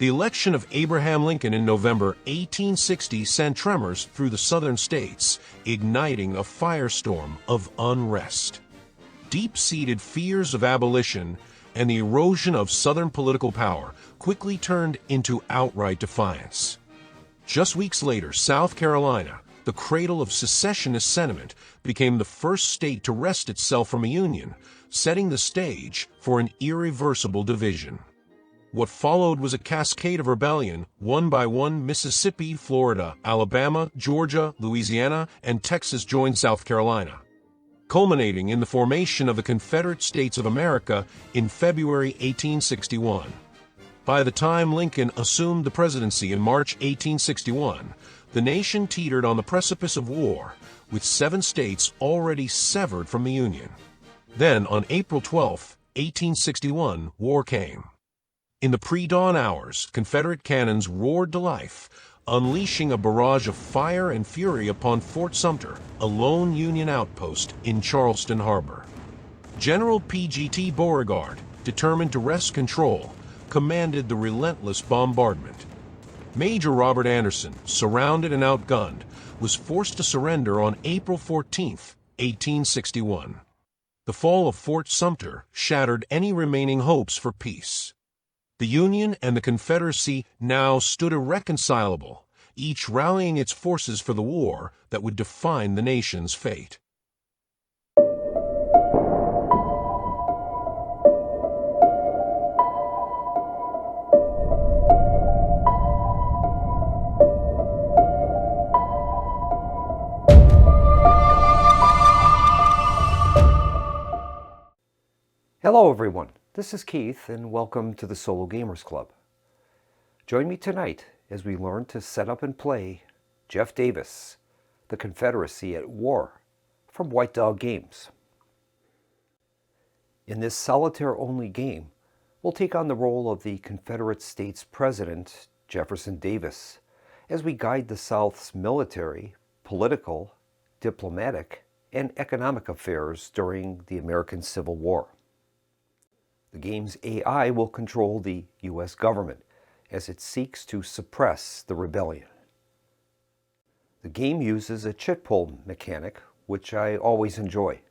The election of Abraham Lincoln in November 1860 sent tremors through the southern states, igniting a firestorm of unrest. Deep-seated fears of abolition and the erosion of Southern political power quickly turned into outright defiance. Just weeks later, South Carolina, the cradle of secessionist sentiment, became the first state to wrest itself from a union, setting the stage for an irreversible division. What followed was a cascade of rebellion. One by one, Mississippi, Florida, Alabama, Georgia, Louisiana, and Texas joined South Carolina, culminating in the formation of the Confederate States of America in February 1861. By the time Lincoln assumed the presidency in March 1861, the nation teetered on the precipice of war, with 7 states already severed from the Union. Then, on April 12, 1861, war came. In the pre-dawn hours, Confederate cannons roared to life, unleashing a barrage of fire and fury upon Fort Sumter, a lone Union outpost in Charleston Harbor. General P.G.T. Beauregard, determined to wrest control, commanded the relentless bombardment. Major Robert Anderson, surrounded and outgunned, was forced to surrender on April 14, 1861. The fall of Fort Sumter shattered any remaining hopes for peace. The Union and the Confederacy now stood irreconcilable, each rallying its forces for the war that would define the nation's fate. Hello everyone, this is Keith and welcome to the Solo Gamers Club. Join me tonight as we learn to set up and play Jeff Davis, The Confederacy at War, from White Dog Games. In this solitaire-only game, we'll take on the role of the Confederate States President Jefferson Davis as we guide the South's military, political, diplomatic, and economic affairs during the American Civil War. The game's AI will control the U.S. government as it seeks to suppress the rebellion. The game uses a chit pull mechanic, which I always enjoy,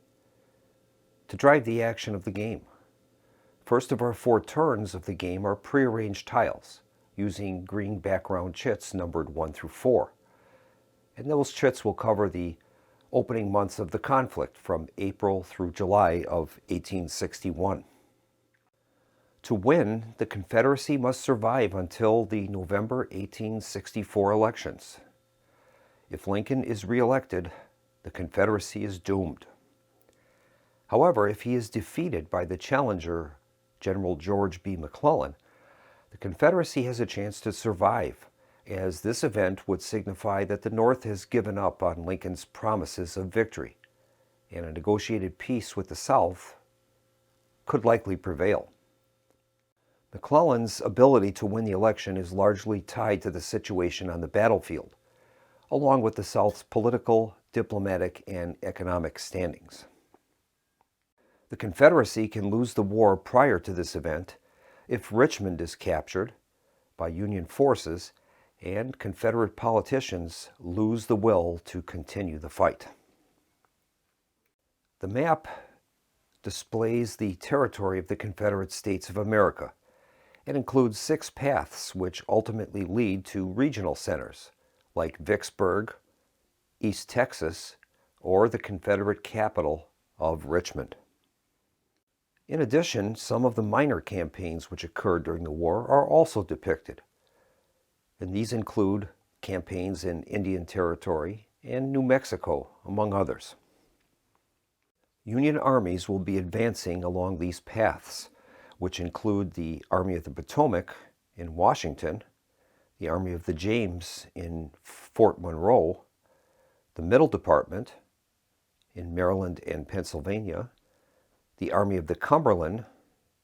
to drive the action of the game. First of our 4 turns of the game are prearranged tiles, using green background chits numbered 1 through 4. And those chits will cover the opening months of the conflict from April through July of 1861. To win, the Confederacy must survive until the November 1864 elections. If Lincoln is re-elected, the Confederacy is doomed. However, if he is defeated by the challenger, General George B. McClellan, the Confederacy has a chance to survive, as this event would signify that the North has given up on Lincoln's promises of victory, and a negotiated peace with the South could likely prevail. McClellan's ability to win the election is largely tied to the situation on the battlefield, along with the South's political, diplomatic, and economic standings. The Confederacy can lose the war prior to this event if Richmond is captured by Union forces and Confederate politicians lose the will to continue the fight. The map displays the territory of the Confederate States of America. It includes 6 paths which ultimately lead to regional centers like Vicksburg, East Texas, or the Confederate capital of Richmond. In addition, some of the minor campaigns which occurred during the war are also depicted, and these include campaigns in Indian Territory and New Mexico, among others. Union armies will be advancing along these paths, which include the Army of the Potomac in Washington, the Army of the James in Fort Monroe, the Middle Department in Maryland and Pennsylvania, the Army of the Cumberland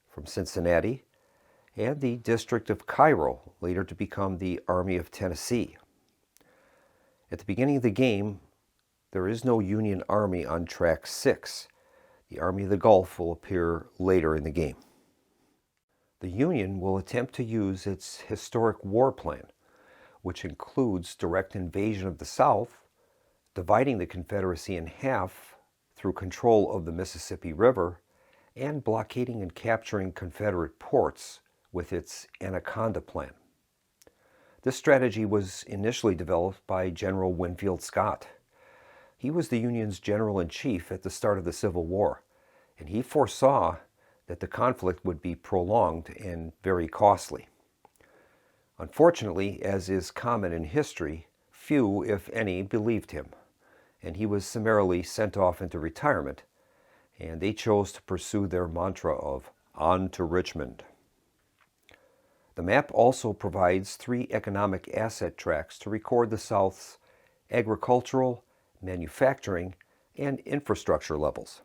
from Cincinnati, and the District of Cairo, later to become the Army of Tennessee. At the beginning of the game, there is no Union Army on Track 6. The Army of the Gulf will appear later in the game. The The Union will attempt to use its historic war plan, which includes direct invasion of the South, dividing the Confederacy in half through control of the Mississippi River, and blockading and capturing Confederate ports with its Anaconda Plan. This strategy was initially developed by General Winfield Scott. He was the Union's general-in-chief at the start of the Civil War, and he foresaw that the conflict would be prolonged and very costly. Unfortunately, as is common in history, few, if any, believed him, and he was summarily sent off into retirement, and they chose to pursue their mantra of "On to Richmond." The map also provides 3 economic asset tracks to record the South's agricultural, manufacturing, and infrastructure levels.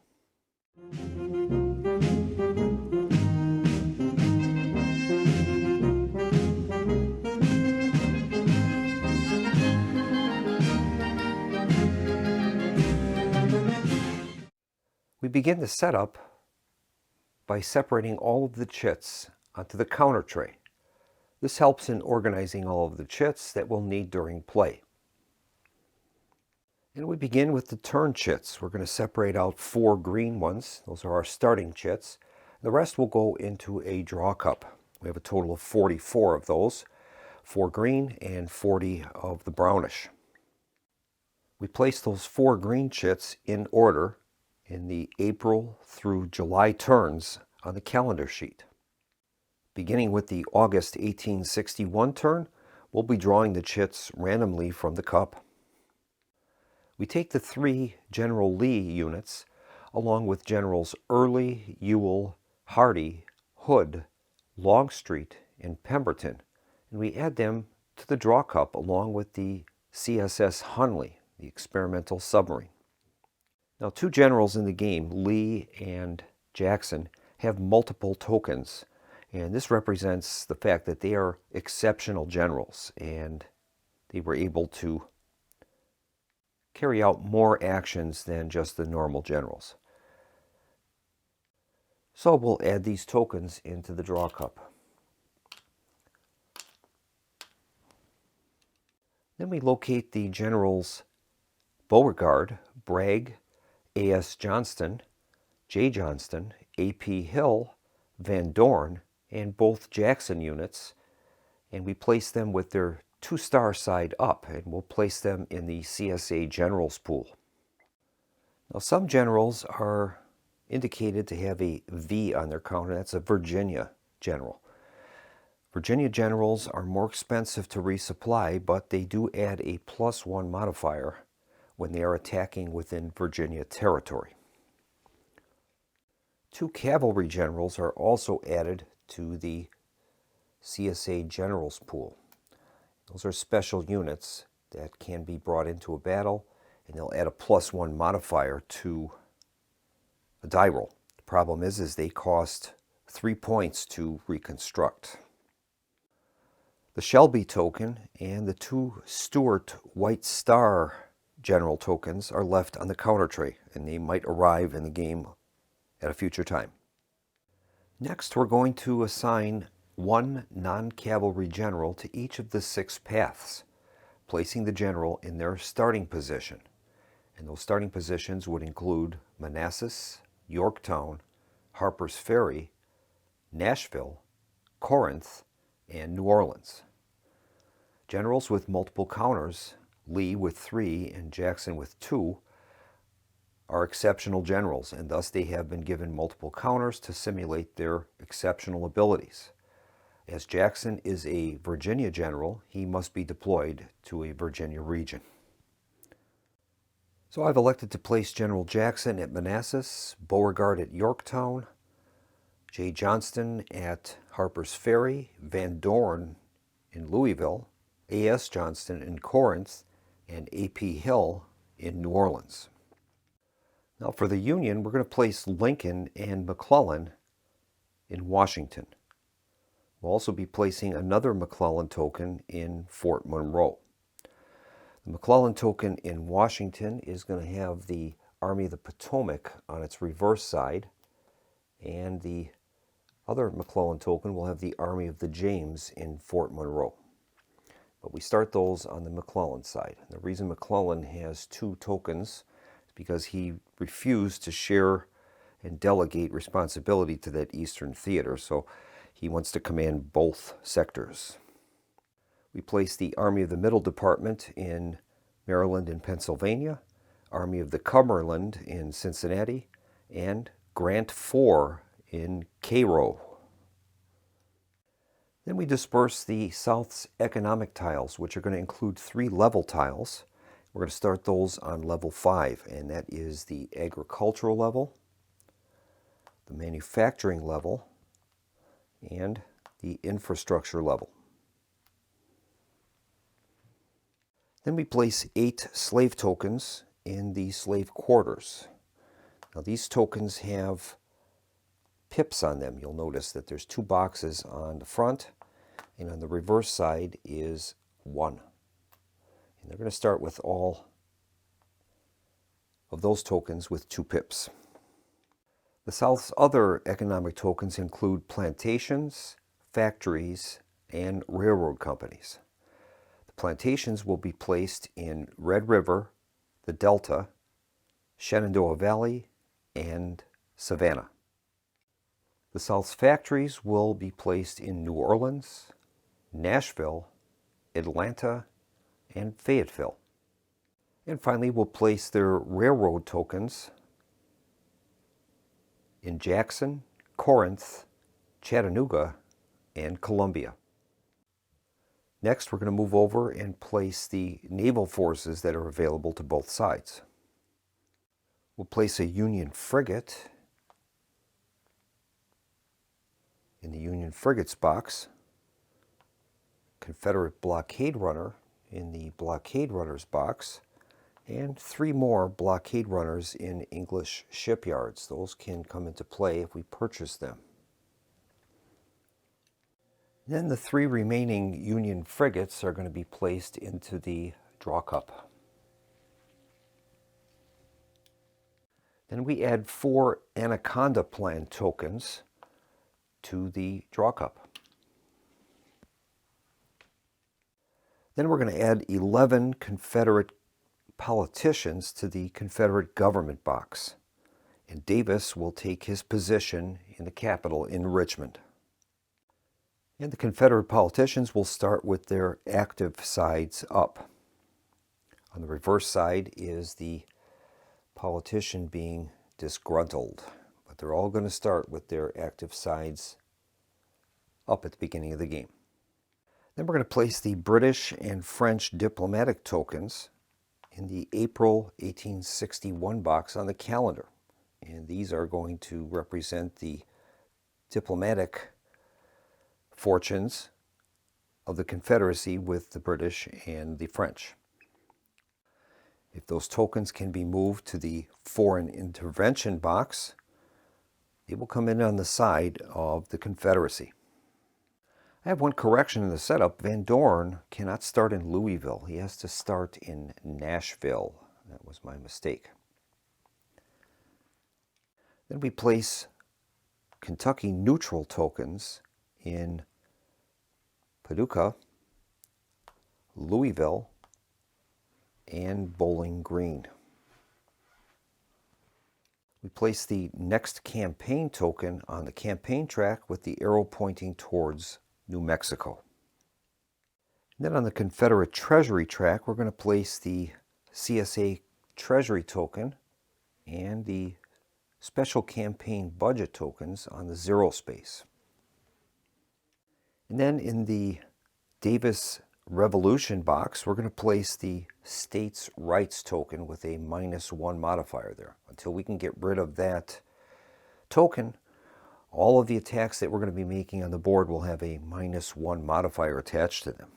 We begin the setup by separating all of the chits onto the counter tray. This helps in organizing all of the chits that we'll need during play. And we begin with the turn chits. We're going to separate out 4 green ones. Those are our starting chits. The rest will go into a draw cup. We have a total of 44 of those, 4 green and 40 of the brownish. We place those 4 green chits in order in the April through July turns on the calendar sheet. Beginning with the August 1861 turn, we'll be drawing the chits randomly from the cup. We take the 3 General Lee units, along with Generals Early, Ewell, Hardee, Hood, Longstreet, and Pemberton, and we add them to the draw cup along with the CSS Hunley, the experimental submarine. Now, 2 generals in the game, Lee and Jackson, have multiple tokens, and this represents the fact that they are exceptional generals, and they were able to carry out more actions than just the normal generals. So we'll add these tokens into the draw cup. Then we locate the generals Beauregard, Bragg, A.S. Johnston, J. Johnston, A.P. Hill, Van Dorn, and both Jackson units, and we place them with their 2-star side up, and we'll place them in the CSA Generals pool. Now, some generals are indicated to have a V on their count, and that's a Virginia general. Virginia generals are more expensive to resupply, but they do add a +1 modifier when they are attacking within Virginia territory. 2 cavalry generals are also added to the CSA Generals pool. Those are special units that can be brought into a battle, and they'll add a +1 modifier to a die roll. The problem is they cost 3 points to reconstruct. The Shelby token and the 2 Stuart White Star general tokens are left on the counter tray, and they might arrive in the game at a future time. Next, we're going to assign 1 non-cavalry general to each of the 6 paths, placing the general in their starting position. And those starting positions would include Manassas, Yorktown, Harper's Ferry, Nashville, Corinth, and New Orleans. Generals with multiple counters, Lee with 3 and Jackson with 2, are exceptional generals, and thus they have been given multiple counters to simulate their exceptional abilities. As Jackson is a Virginia general, he must be deployed to a Virginia region. So I've elected to place General Jackson at Manassas, Beauregard at Yorktown, J. Johnston at Harper's Ferry, Van Dorn in Louisville, A.S. Johnston in Corinth, and A.P. Hill in New Orleans. Now for the Union, we're going to place Lincoln and McClellan in Washington. We'll also be placing another McClellan token in Fort Monroe. The McClellan token in Washington is going to have the Army of the Potomac on its reverse side and the other McClellan token will have the Army of the James in Fort Monroe. But we start those on the McClellan side. The reason McClellan has two tokens is because he refused to share and delegate responsibility to that Eastern Theater, so he wants to command both sectors. We place the Army of the Middle Department in Maryland and Pennsylvania, Army of the Cumberland in Cincinnati, and Grant 4 in Cairo. Then we disperse the South's economic tiles, which are going to include 3 level tiles. We're going to start those on level 5, and that is the agricultural level, the manufacturing level, and the infrastructure level. Then we place 8 slave tokens in the slave quarters. Now these tokens have pips on them. You'll notice that there's 2 boxes on the front, and on the reverse side is 1. And they're going to start with all of those tokens with 2 pips. The South's other economic tokens include plantations, factories, and railroad companies. The plantations will be placed in Red River, the Delta, Shenandoah Valley, and Savannah. The South's factories will be placed in New Orleans, Nashville, Atlanta, and Fayetteville. And finally, we'll place their railroad tokens in Jackson, Corinth, Chattanooga, and Columbia. Next, we're going to move over and place the naval forces that are available to both sides. We'll place a Union frigate in the Union frigates box, Confederate blockade runner in the blockade runners box, and 3 more blockade runners in English shipyards. Those can come into play if we purchase them. Then the 3 remaining Union frigates are going to be placed into the draw cup. Then we add 4 Anaconda Plan tokens to the draw cup. Then we're going to add 11 Confederate politicians to the Confederate government box, and Davis will take his position in the Capitol in Richmond. And the Confederate politicians will start with their active sides up. On the reverse side is the politician being disgruntled, but they're all going to start with their active sides up at the beginning of the game. Then we're going to place the British and French diplomatic tokens in the April 1861 box on the calendar. And these are going to represent the diplomatic fortunes of the Confederacy with the British and the French. If those tokens can be moved to the foreign intervention box, they will come in on the side of the Confederacy. I have one correction in the setup. Van Dorn cannot start in Louisville. He has to start in Nashville. That was my mistake. Then we place Kentucky neutral tokens in Paducah, Louisville, and Bowling Green. We place the next campaign token on the campaign track with the arrow pointing towards New Mexico. And then on the Confederate Treasury track, we're going to place the CSA Treasury token and the special campaign budget tokens on the zero space. And then in the Davis Revolution box, we're going to place the states' rights token with a -1 modifier there. Until we can get rid of that token, all of the attacks that we're going to be making on the board will have a -1 modifier attached to them.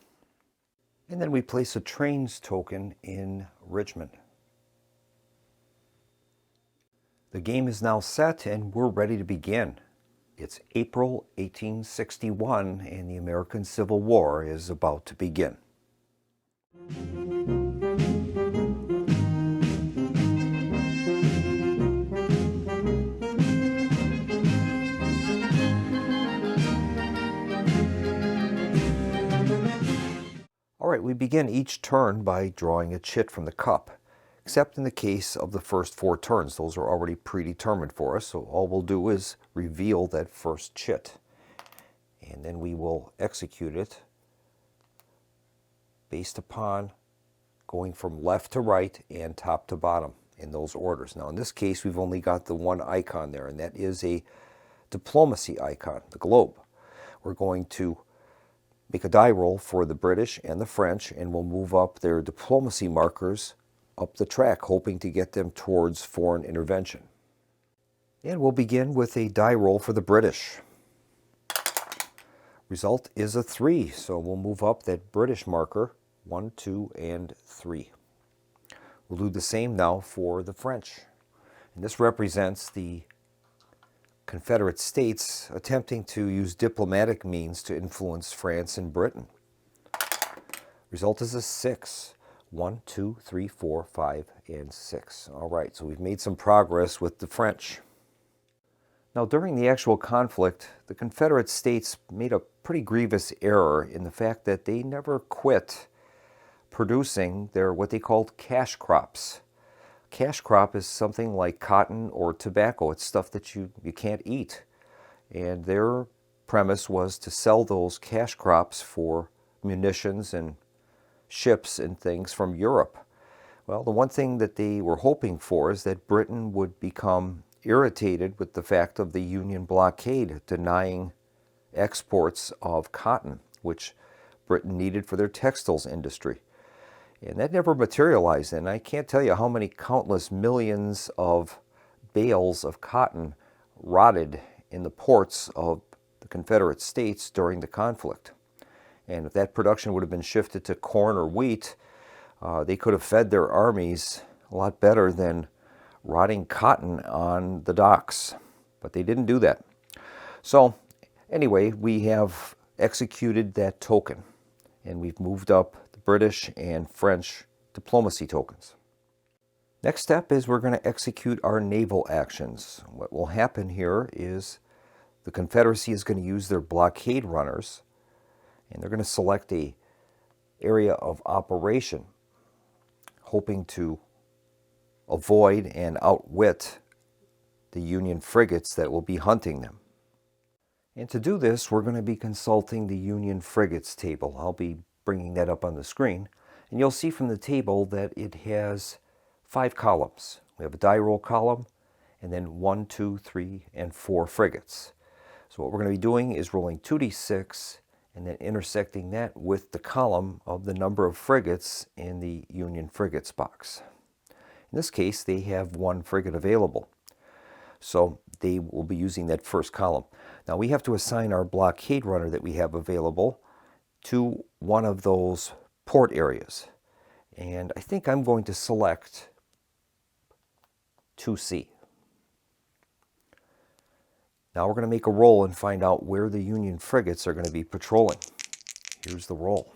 And then we place a trains token in Richmond. The game is now set and we're ready to begin. It's April 1861 and the American Civil War is about to begin. we begin each turn by drawing a chit from the cup, except in the case of the first 4 turns. Those are already predetermined for us, so all we'll do is reveal that first chit. And then we will execute it based upon going from left to right and top to bottom in those orders. Now in this case, we've only got the one icon there, and that is a diplomacy icon, the globe. We're going to make a die roll for the British and the French, and we'll move up their diplomacy markers up the track, hoping to get them towards foreign intervention. And we'll begin with a die roll for the British. Result is a 3, so we'll move up that British marker, 1, 2, and 3. We'll do the same now for the French. And this represents the Confederate States attempting to use diplomatic means to influence France and Britain. Result is a 6. 1, 2, 3, 4, 5, and 6. All right, so we've made some progress with the French. Now, during the actual conflict, the Confederate States made a pretty grievous error in the fact that they never quit producing their what they called cash crops. Cash crop is something like cotton or tobacco. It's stuff that you can't eat. And their premise was to sell those cash crops for munitions and ships and things from Europe. Well, the one thing that they were hoping for is that Britain would become irritated with the fact of the Union blockade denying exports of cotton, which Britain needed for their textiles industry. And that never materialized, and I can't tell you how many countless millions of bales of cotton rotted in the ports of the Confederate States during the conflict. And if that production would have been shifted to corn or wheat, they could have fed their armies a lot better than rotting cotton on the docks. But they didn't do that. So anyway, we have executed that token, and we've moved up the British and French diplomacy tokens. Next step is we're going to execute our naval actions. What will happen here is the Confederacy is going to use their blockade runners, and they're going to select a area of operation, hoping to avoid and outwit the Union frigates that will be hunting them. And to do this, we're going to be consulting the Union frigates table. I'll be bringing that up on the screen, and you'll see from the table that it has 5 columns. We have a die roll column, and then 1, 2, 3, and 4 frigates. So what we're going to be doing is rolling 2d6 and then intersecting that with the column of the number of frigates in the Union frigates box. In this case, they have 1 frigate available, so they will be using that first column. Now we have to assign our blockade runner that we have available to one of those port areas, and I think I'm going to select 2C. Now we're going to make a roll and find out where the Union frigates are going to be patrolling. Here's the roll.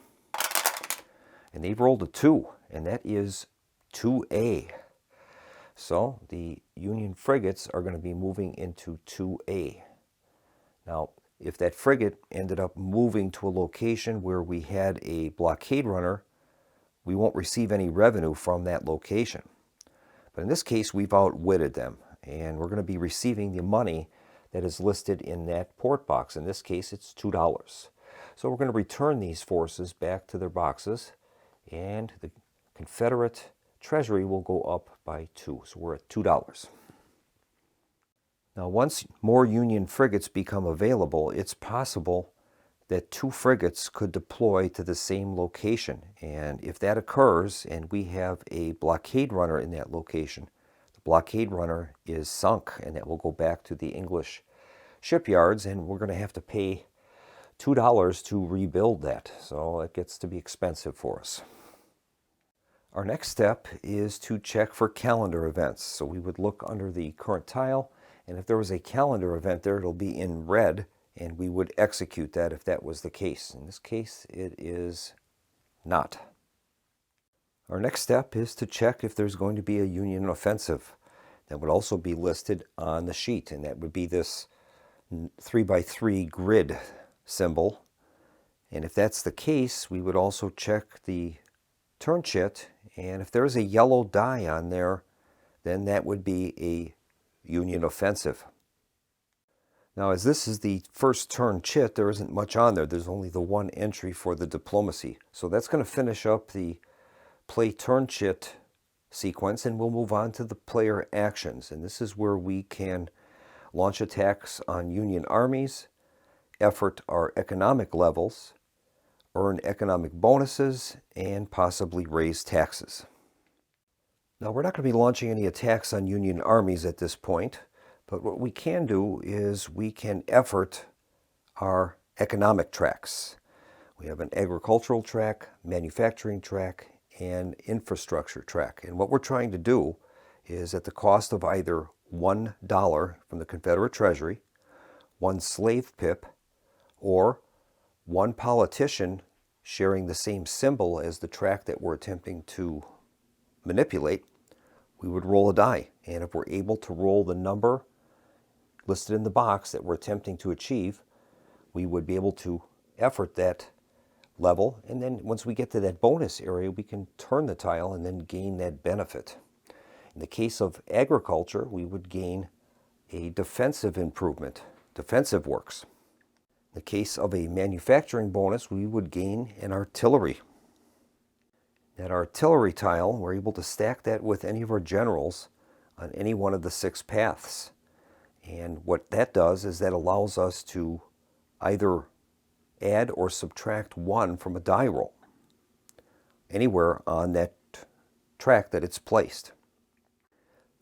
And they've rolled a 2, and that is 2A. So the Union frigates are going to be moving into 2A. Now, if that frigate ended up moving to a location where we had a blockade runner, we won't receive any revenue from that location. But in this case, we've outwitted them, and we're going to be receiving the money that is listed in that port box. In this case, it's $2. So we're going to return these forces back to their boxes, and the Confederate Treasury will go up by 2. So we're at $2. Now, once more Union frigates become available, it's possible that 2 frigates could deploy to the same location. And if that occurs and we have a blockade runner in that location, the blockade runner is sunk, and that will go back to the English shipyards, and we're going to have to pay $2 to rebuild that. So it gets to be expensive for us. Our next step is to check for calendar events. So we would look under the current tile, and if there was a calendar event there, it'll be in red, and we would execute that if that was the case. In this case, it is not. Our next step is to check if there's going to be a Union offensive. That would also be listed on the sheet, and that would be this 3x3 grid symbol. And if that's the case, we would also check the turn chit, and if there's a yellow die on there, then that would be a Union offensive. Now, as this is the first turn chit, there isn't much on there. There's only the one entry for the diplomacy. So that's going to finish up the play turn chit sequence, and we'll move on to the player actions. And this is where we can launch attacks on Union armies, effort our economic levels, earn economic bonuses, and possibly raise taxes. Now, we're not going to be launching any attacks on Union armies at this point, but what we can do is we can effort our economic tracks. We have an agricultural track, manufacturing track, and infrastructure track. And what we're trying to do is, at the cost of either $1 from the Confederate Treasury, one slave pip, or one politician sharing the same symbol as the track that we're attempting to manipulate, we would roll a die. And if we're able to roll the number listed in the box that we're attempting to achieve, we would be able to effort that level. And then once we get to that bonus area, we can turn the tile and then gain that benefit. In the case of agriculture, we would gain a defensive improvement, defensive works. In the case of a manufacturing bonus, we would gain an artillery. That artillery tile, we're able to stack that with any of our generals on any one of the 6 paths. And what that does is that allows us to either add or subtract 1 from a die roll anywhere on that track that it's placed.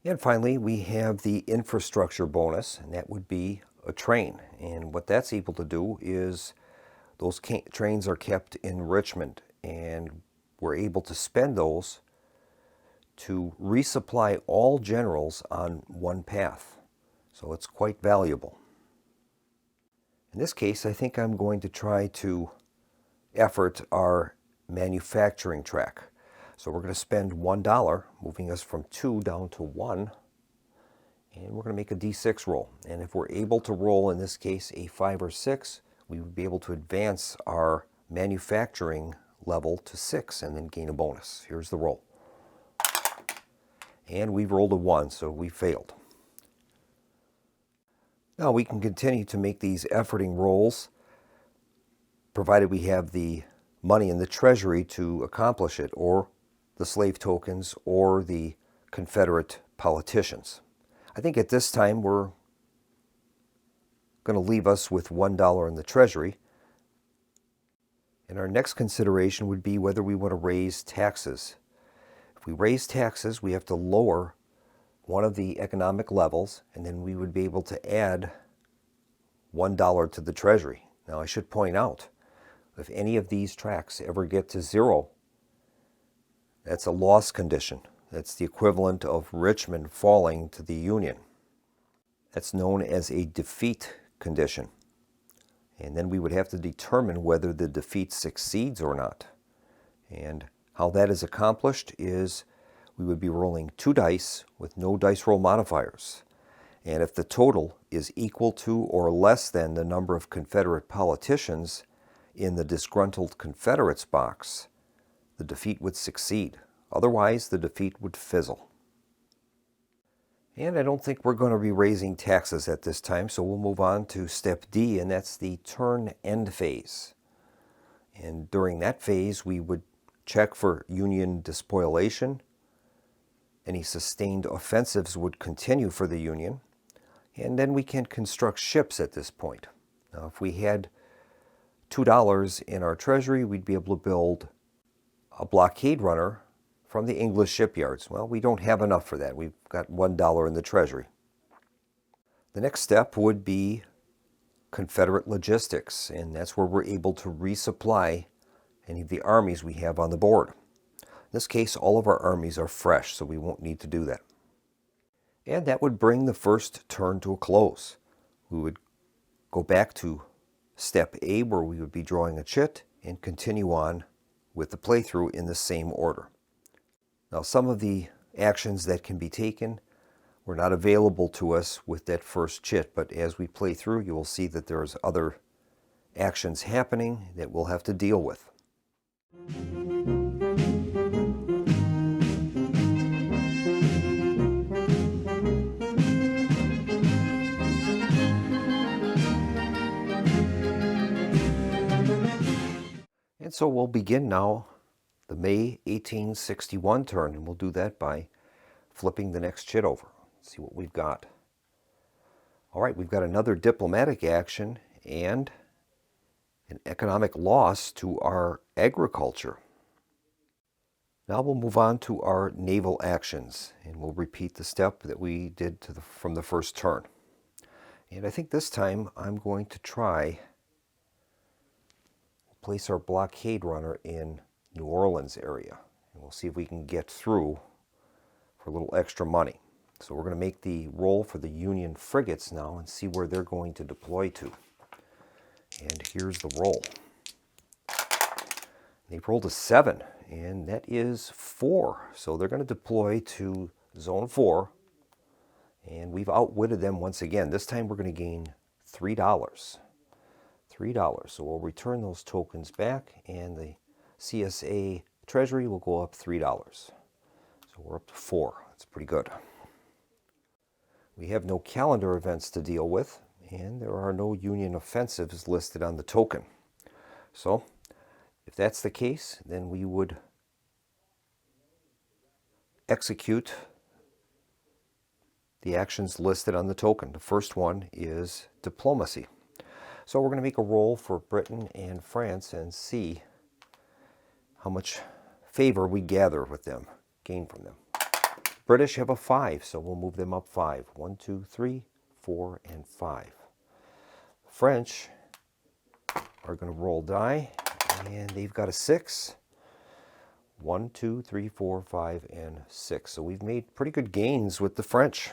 And finally, we have the infrastructure bonus, and that would be a train. And what that's able to do is those trains are kept in Richmond, and we're able to spend those to resupply all generals on one path. So it's quite valuable. In this case, I think I'm going to try to effort our manufacturing track. So we're going to spend $1, moving us from 2 down to 1. And we're going to make a d6 roll. And if we're able to roll, in this case, a 5 or 6, we would be able to advance our manufacturing level to 6 and then gain a bonus. Here's the roll. And we've rolled a 1, so we failed. Now we can continue to make these efforting rolls, provided we have the money in the treasury to accomplish it, or the slave tokens, or the Confederate politicians. I think at this time we're going to leave us with $1 in the treasury. And our next consideration would be whether we want to raise taxes. If we raise taxes, we have to lower one of the economic levels, and then we would be able to add $1 to the treasury. Now, I should point out, if any of these tracks ever get to 0, that's a loss condition. That's the equivalent of Richmond falling to the Union. That's known as a defeat condition. And then we would have to determine whether the defeat succeeds or not. And how that is accomplished is we would be rolling 2 dice with no dice roll modifiers. And if the total is equal to or less than the number of Confederate politicians in the disgruntled Confederates box, the defeat would succeed. Otherwise, the defeat would fizzle. And I don't think we're going to be raising taxes at this time, so we'll move on to step D, and that's the turn end phase. And during that phase, we would check for Union despoliation. Any sustained offensives would continue for the Union. And then we can construct ships at this point. Now, if we had $2 in our treasury, we'd be able to build a blockade runner from the English shipyards. Well, we don't have enough for that. We've got $1 in the treasury. The next step would be Confederate logistics, and that's where we're able to resupply any of the armies we have on the board. In this case, all of our armies are fresh, so we won't need to do that. And that would bring the first turn to a close. We would go back to step A, where we would be drawing a chit, and continue on with the playthrough in the same order. Now, some of the actions that can be taken were not available to us with that first chit, but as we play through, you will see that there's other actions happening that we'll have to deal with. And so we'll begin now the May 1861 turn, and we'll do that by flipping the next chit over. See what we've got. All right, we've got another diplomatic action and an economic loss to our agriculture. Now we'll move on to our naval actions, and we'll repeat the step that we did from the first turn. And I think this time I'm going to try place our blockade runner in New Orleans area, and we'll see if we can get through for a little extra money. So we're going to make the roll for the Union frigates now and see where they're going to deploy to. And here's the roll. They've rolled a 7, and that is 4. So they're going to deploy to Zone 4, and we've outwitted them once again. This time we're going to gain $3. So we'll return those tokens back, and the CSA Treasury will go up $3. So we're up to 4. That's pretty good. We have no calendar events to deal with, and there are no Union offensives listed on the token. So if that's the case, then we would execute the actions listed on the token. The first one is diplomacy. So we're going to make a roll for Britain and France and see how much favor we gather with them, gain from them. British have a 5, so we'll move them up 5. 1, 2, 3, 4, and 5. French are going to roll die, and they've got a 6. 1, 2, 3, 4, 5, and 6. So we've made pretty good gains with the French.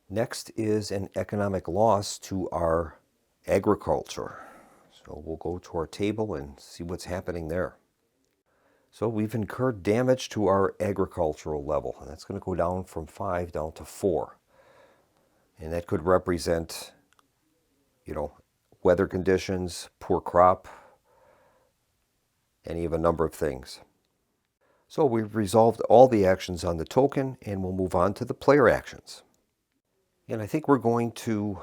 Next is an economic loss to our agriculture. So we'll go to our table and see what's happening there. So we've incurred damage to our agricultural level, and that's going to go down from 5 down to 4. And that could represent, weather conditions, poor crop, any of a number of things. So we've resolved all the actions on the token, and we'll move on to the player actions. And I think we're going to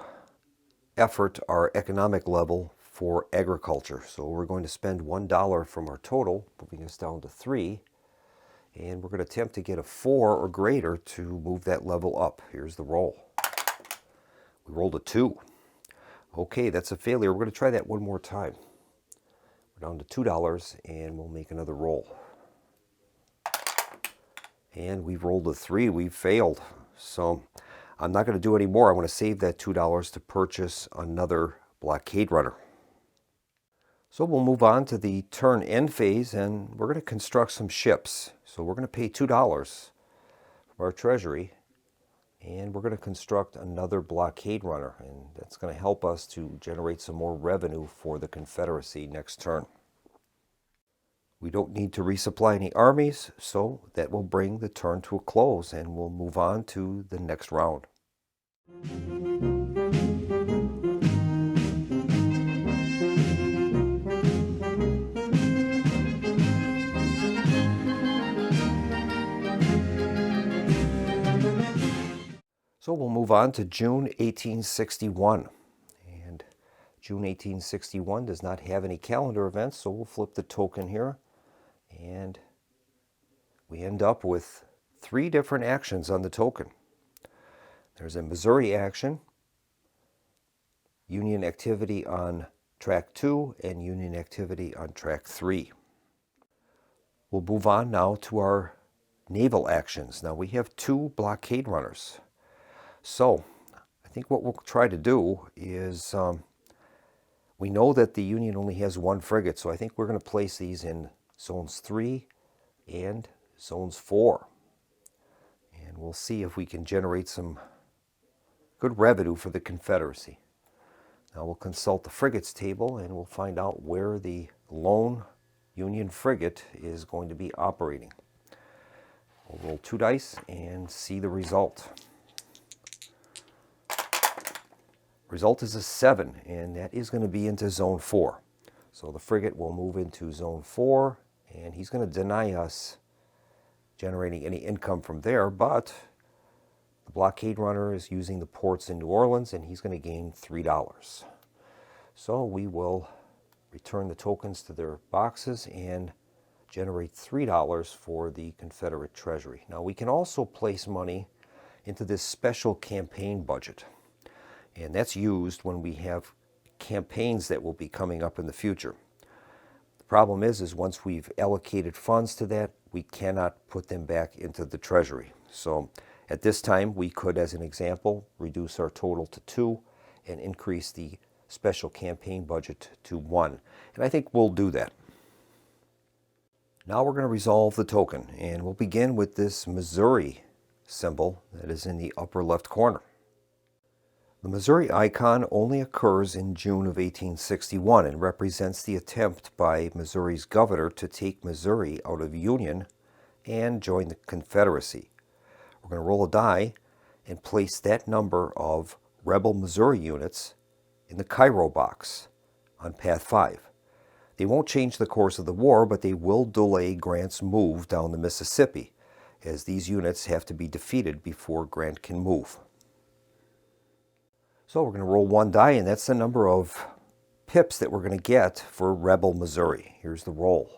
effort our economic level for agriculture. So we're going to spend $1 from our total, moving us down to 3. And we're going to attempt to get a 4 or greater to move that level up. Here's the roll. We rolled a 2. Okay, that's a failure. We're going to try that one more time. We're down to $2, and we'll make another roll. And we've rolled a 3. We've failed. So I'm not going to do any more. I want to save that $2 to purchase another blockade runner. So we'll move on to the turn end phase, and we're going to construct some ships. So we're going to pay $2 from our treasury, and we're going to construct another blockade runner, and that's going to help us to generate some more revenue for the Confederacy next turn. We don't need to resupply any armies, so that will bring the turn to a close, and we'll move on to the next round. So we'll move on to June 1861. And June 1861 does not have any calendar events, so we'll flip the token here. And we end up with 3 different actions on the token. There's a Missouri action, Union activity on track 2, and Union activity on track 3. We'll move on now to our naval actions. Now we have 2 blockade runners. So I think what we'll try to do is, we know that the Union only has 1 frigate, so I think we're going to place these in zones 3 and zones 4. And we'll see if we can generate some good revenue for the Confederacy. Now we'll consult the frigates table, and we'll find out where the lone Union frigate is going to be operating. We'll roll 2 dice and see the result. Result is a 7, and that is going to be into Zone 4. So the frigate will move into Zone 4, and he's going to deny us generating any income from there, but the blockade runner is using the ports in New Orleans, and he's going to gain $3. So we will return the tokens to their boxes and generate $3 for the Confederate Treasury. Now we can also place money into this special campaign budget, and that's used when we have campaigns that will be coming up in the future. The problem is once we've allocated funds to that, we cannot put them back into the Treasury. So at this time, we could, as an example, reduce our total to 2 and increase the special campaign budget to 1. And I think we'll do that. Now we're going to resolve the token, and we'll begin with this Missouri symbol that is in the upper left corner. The Missouri icon only occurs in June of 1861 and represents the attempt by Missouri's governor to take Missouri out of Union and join the Confederacy. We're going to roll a die and place that number of rebel Missouri units in the Cairo box on path 5. They won't change the course of the war, but they will delay Grant's move down the Mississippi, as these units have to be defeated before Grant can move. So we're going to roll one die, and that's the number of pips that we're going to get for rebel Missouri. Here's the roll.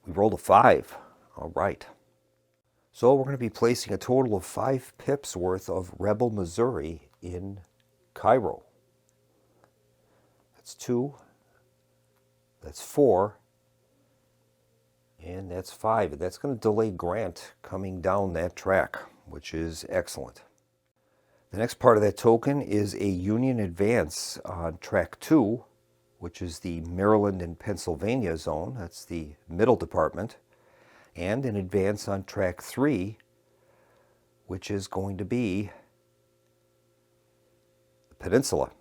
We rolled a 5. All right. So we're going to be placing a total of 5 pips worth of rebel Missouri in Cairo. That's 2. That's 4. And that's 5. And that's going to delay Grant coming down that track, which is excellent. The next part of that token is a Union advance on track 2, which is the Maryland and Pennsylvania zone. That's the middle department. And an advance on track 3, which is going to be the peninsula.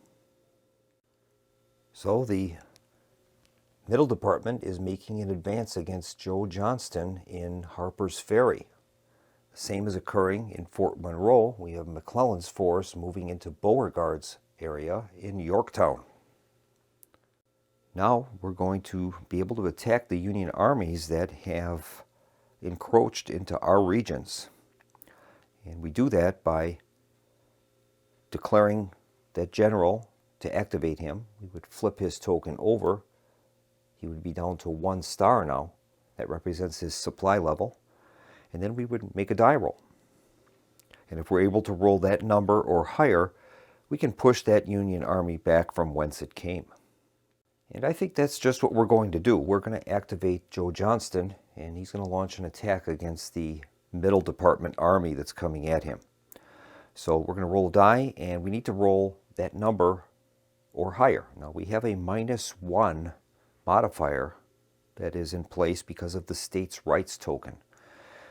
So the middle department is making an advance against Joe Johnston in Harper's Ferry. The same is occurring in Fort Monroe. We have McClellan's force moving into Beauregard's area in Yorktown. Now we're going to be able to attack the Union armies that have encroached into our regions. And we do that by declaring that general to activate him. We would flip his token over. He would be down to 1 star now. That represents his supply level. And then we would make a die roll. And if we're able to roll that number or higher, we can push that Union army back from whence it came. And I think that's just what we're going to do. We're going to activate Joe Johnston, and he's going to launch an attack against the middle department army that's coming at him. So we're going to roll a die, and we need to roll that number or higher. Now we have a -1 modifier that is in place because of the states' rights token.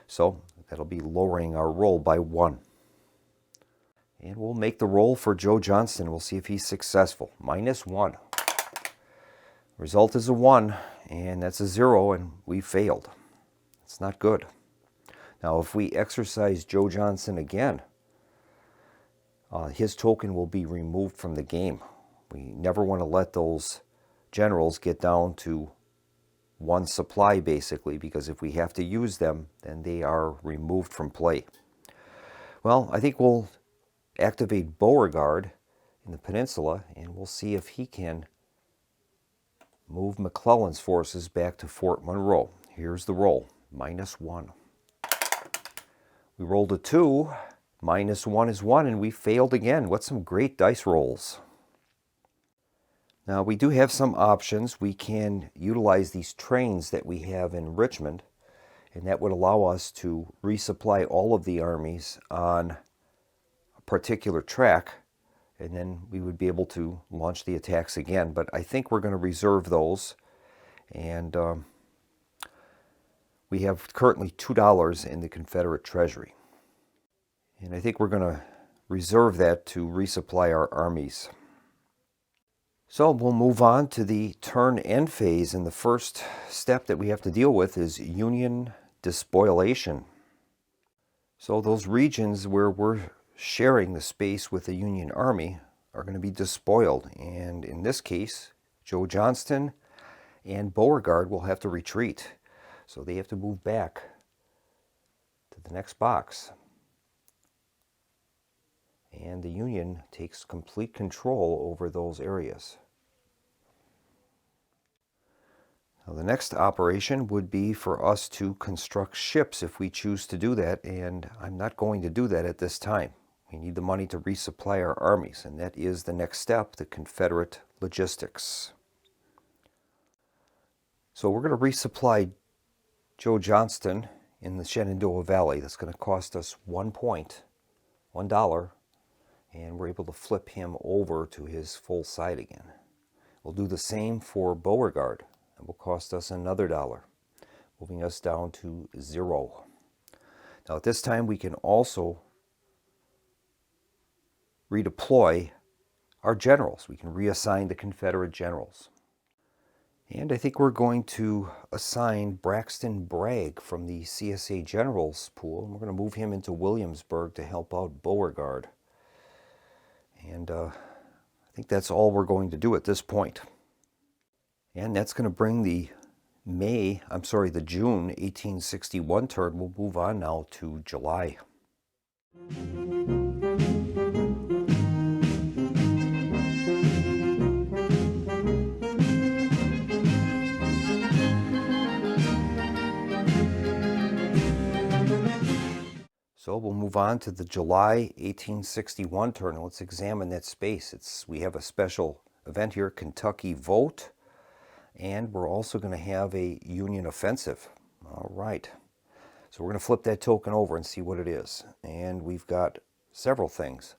So that'll be lowering our roll by 1. And we'll make the roll for Joe Johnston. We'll see if he's successful. -1. Result is a 1, and that's a 0, and we failed. It's not good. Now if we exercise Joe Johnston again, his token will be removed from the game. We never want to let those generals get down to 1 supply, basically, because if we have to use them, then they are removed from play. Well, I think we'll activate Beauregard in the peninsula, and we'll see if he can move McClellan's forces back to Fort Monroe. Here's the roll, -1. We rolled a 2, -1 is 1, and we failed again. What's some great dice rolls? Now we do have some options. We can utilize these trains that we have in Richmond, and that would allow us to resupply all of the armies on a particular track, and then we would be able to launch the attacks again. But I think we're going to reserve those, and we have currently $2 in the Confederate Treasury. And I think we're going to reserve that to resupply our armies. So we'll move on to the turn end phase, and the first step that we have to deal with is Union despoliation. So those regions where we're sharing the space with the Union Army are going to be despoiled. And in this case, Joe Johnston and Beauregard will have to retreat. So they have to move back to the next box. And the Union takes complete control over those areas. Now, the next operation would be for us to construct ships if we choose to do that, and I'm not going to do that at this time. We need the money to resupply our armies, and that is the next step, the Confederate logistics. So we're going to resupply Joe Johnston in the Shenandoah Valley. That's going to cost us $1, and we're able to flip him over to his full side again. We'll do the same for Beauregard. It will cost us another $1, moving us down to 0. Now at this time we can also redeploy our generals. We can reassign the Confederate generals. And I think we're going to assign Braxton Bragg from the CSA Generals pool. And we're going to move him into Williamsburg to help out Beauregard. And I think that's all we're going to do at this point. And that's going to bring the June 1861 turn. We'll move on now to July. So we'll move on to the July 1861 turn. Let's examine that space. We have a special event here, Kentucky Vote. And we're also going to have a Union offensive. All right. So we're going to flip that token over and see what it is. And we've got several things.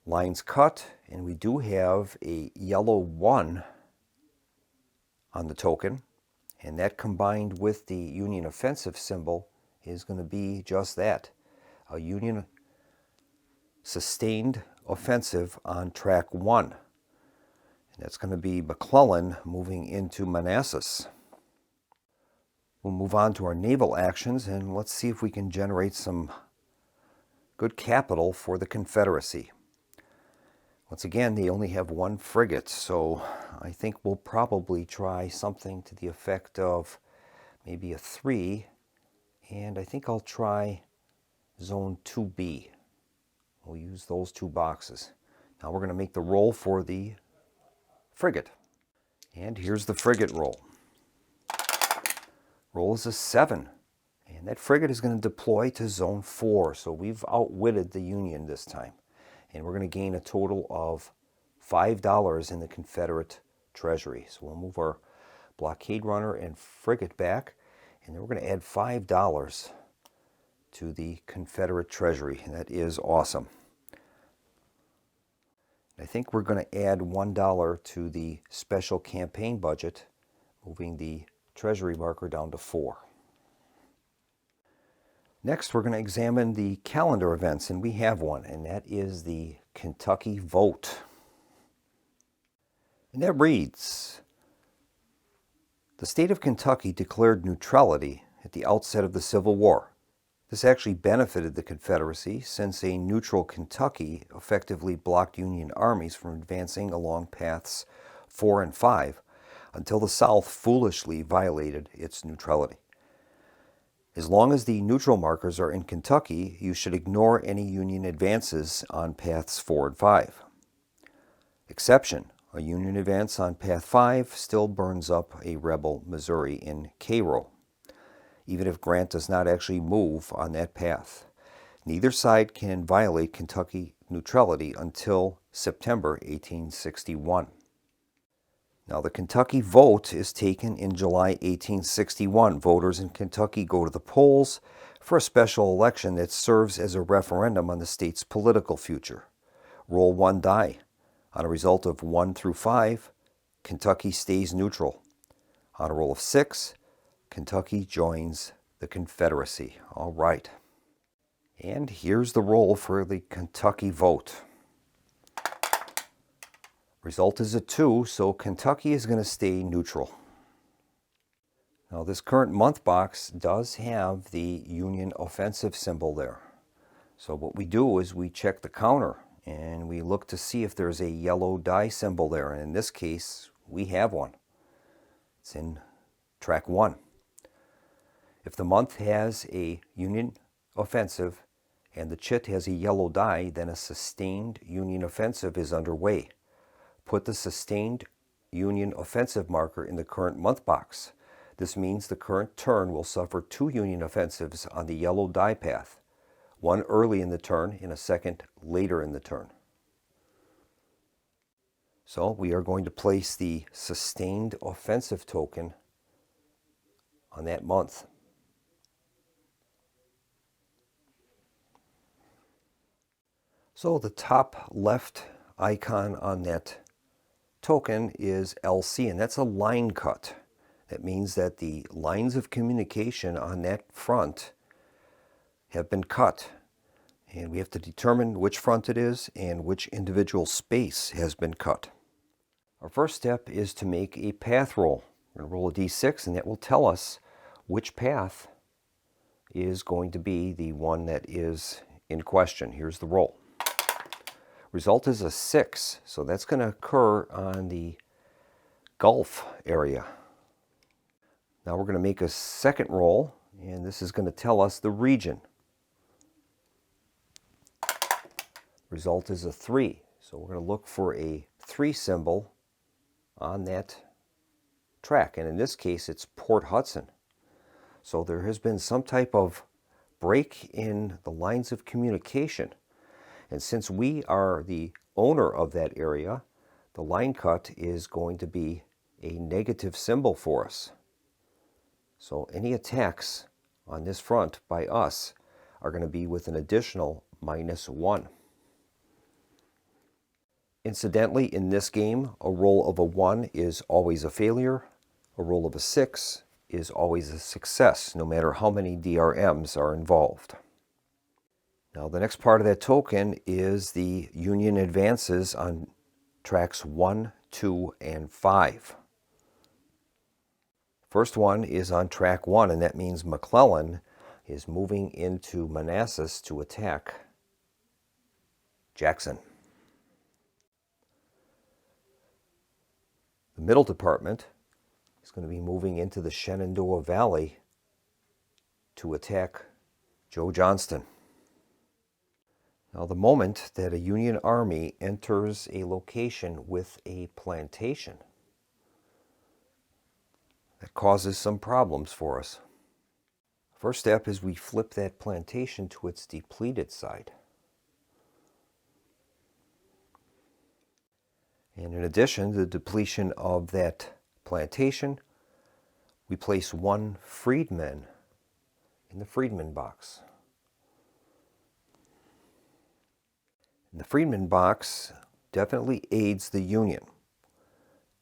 Lines cut, and we do have a yellow 1 on the token. And that combined with the Union offensive symbol is going to be just that. A Union sustained offensive on track 1. That's going to be McClellan moving into Manassas. We'll move on to our naval actions, and let's see if we can generate some good capital for the Confederacy. Once again, they only have 1 frigate, so I think we'll probably try something to the effect of maybe a 3, and I think I'll try Zone 2B. We'll use those 2 boxes. Now we're going to make the roll for the frigate. And here's the frigate roll. Roll is a 7. And that frigate is going to deploy to Zone 4. So we've outwitted the Union this time. And we're going to gain a total of $5 in the Confederate treasury. So we'll move our blockade runner and frigate back. And then we're going to add $5 to the Confederate treasury. And that is awesome. I think we're going to add $1 to the special campaign budget, moving the treasury marker down to 4. Next, we're going to examine the calendar events, and we have one, and that is the Kentucky Vote. And that reads, the state of Kentucky declared neutrality at the outset of the Civil War. This actually benefited the Confederacy, since a neutral Kentucky effectively blocked Union armies from advancing along paths 4 and 5 until the South foolishly violated its neutrality. As long as the neutral markers are in Kentucky, you should ignore any Union advances on paths 4 and 5. Exception: a Union advance on path 5 still burns up a rebel Missouri in Cairo, even if Grant does not actually move on that path. Neither side can violate Kentucky neutrality until September 1861. Now, the Kentucky Vote is taken in July 1861. Voters in Kentucky go to the polls for a special election that serves as a referendum on the state's political future. Roll 1 die. On a result of 1 through 5, Kentucky stays neutral. On a roll of 6, Kentucky joins the Confederacy. All right. And here's the roll for the Kentucky Vote. Result is a 2, so Kentucky is going to stay neutral. Now, this current month box does have the Union offensive symbol there. So what we do is we check the counter, and we look to see if there's a yellow die symbol there. And in this case, we have one. It's in track 1. If the month has a Union offensive and the chit has a yellow die, then a sustained Union offensive is underway. Put the sustained Union offensive marker in the current month box. This means the current turn will suffer 2 Union offensives on the yellow die path, one early in the turn and a second later in the turn. So we are going to place the sustained offensive token on that month. So the top left icon on that token is LC, and that's a line cut. That means that the lines of communication on that front have been cut. And we have to determine which front it is and which individual space has been cut. Our first step is to make a path roll. We're going to roll a d6, and that will tell us which path is going to be the one that is in question. Here's the roll. Result is a 6, so that's going to occur on the Gulf area. Now we're going to make a second roll, and this is going to tell us the region. Result is a 3, so we're going to look for a 3 symbol on that track, and in this case it's Port Hudson. So there has been some type of break in the lines of communication. And since we are the owner of that area, the line cut is going to be a negative symbol for us. So any attacks on this front by us are going to be with an additional -1. Incidentally, in this game, a roll of a 1 is always a failure. A roll of a 6 is always a success, no matter how many DRMs are involved. Now the next part of that token is the Union advances on tracks 1, 2, and 5. First one is on track 1, and that means McClellan is moving into Manassas to attack Jackson. The Middle Department is going to be moving into the Shenandoah Valley to attack Joe Johnston. Now, the moment that a Union army enters a location with a plantation, that causes some problems for us. First step is we flip that plantation to its depleted side. And in addition to the depletion of that plantation, we place 1 freedman in the freedman box. And the freedman box definitely aids the Union.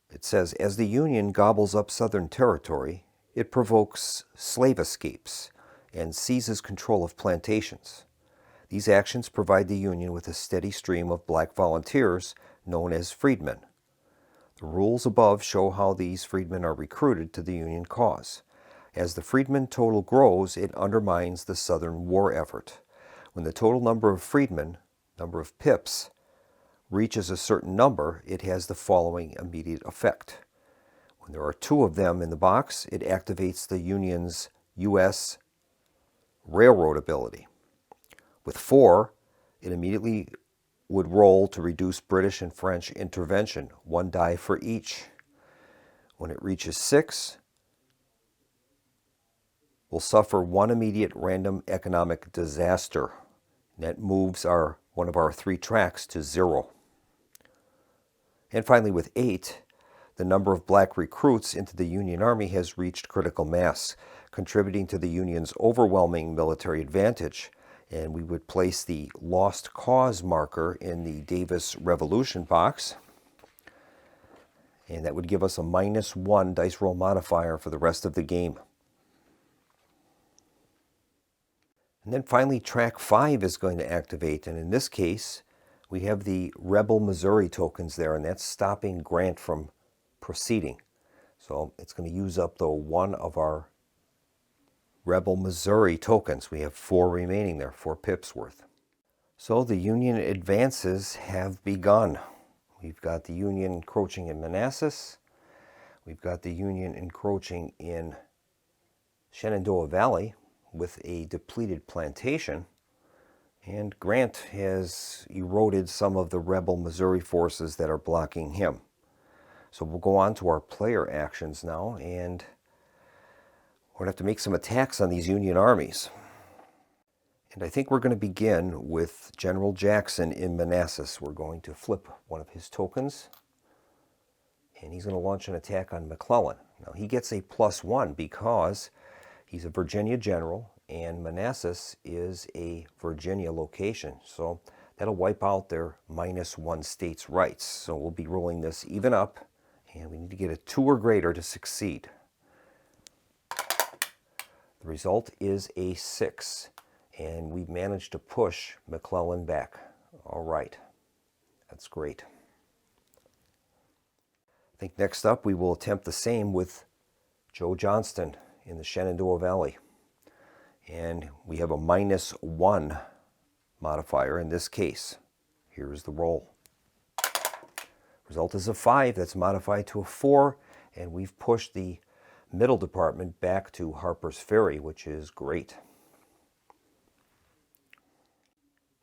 It says, as the Union gobbles up Southern territory, it provokes slave escapes and seizes control of plantations. These actions provide the Union with a steady stream of black volunteers known as freedmen. The rules above show how these freedmen are recruited to the Union cause. As the freedmen total grows, it undermines the Southern war effort. When the total number of freedmen, number of pips, reaches a certain number, it has the following immediate effect. When there are 2 of them in the box, it activates the Union's U.S. railroad ability. With 4, it immediately would roll to reduce British and French intervention, 1 die for each. When it reaches 6, we'll suffer 1 immediate random economic disaster. That moves one of our 3 tracks to 0. And finally, with 8, the number of black recruits into the Union Army has reached critical mass, contributing to the Union's overwhelming military advantage. And we would place the lost cause marker in the Davis Revolution box. And that would give us a -1 dice roll modifier for the rest of the game. And then finally, track 5 is going to activate. And in this case, we have the Rebel Missouri tokens there, and that's stopping Grant from proceeding. So it's going to use up, though, 1 of our Rebel Missouri tokens. We have 4 remaining there, 4 pips worth. So the Union advances have begun. We've got the Union encroaching in Manassas. We've got the Union encroaching in Shenandoah Valley with a depleted plantation. And Grant has eroded some of the rebel Missouri forces that are blocking him. So we'll go on to our player actions now, and we're going to have to make some attacks on these Union armies. And I think we're going to begin with General Jackson in Manassas. We're going to flip one of his tokens, and he's going to launch an attack on McClellan. Now he gets a +1 because he's a Virginia general, and Manassas is a Virginia location. So that'll wipe out their -1 states' rights. So we'll be rolling this even up, and we need to get a 2 or greater to succeed. The result is a 6. And we've managed to push McClellan back. All right, that's great. I think next up we will attempt the same with Joe Johnston in the Shenandoah Valley. And we have a -1 modifier in this case. Here is the roll. Result is a 5. That's modified to a 4. And we've pushed the middle department back to Harper's Ferry, which is great.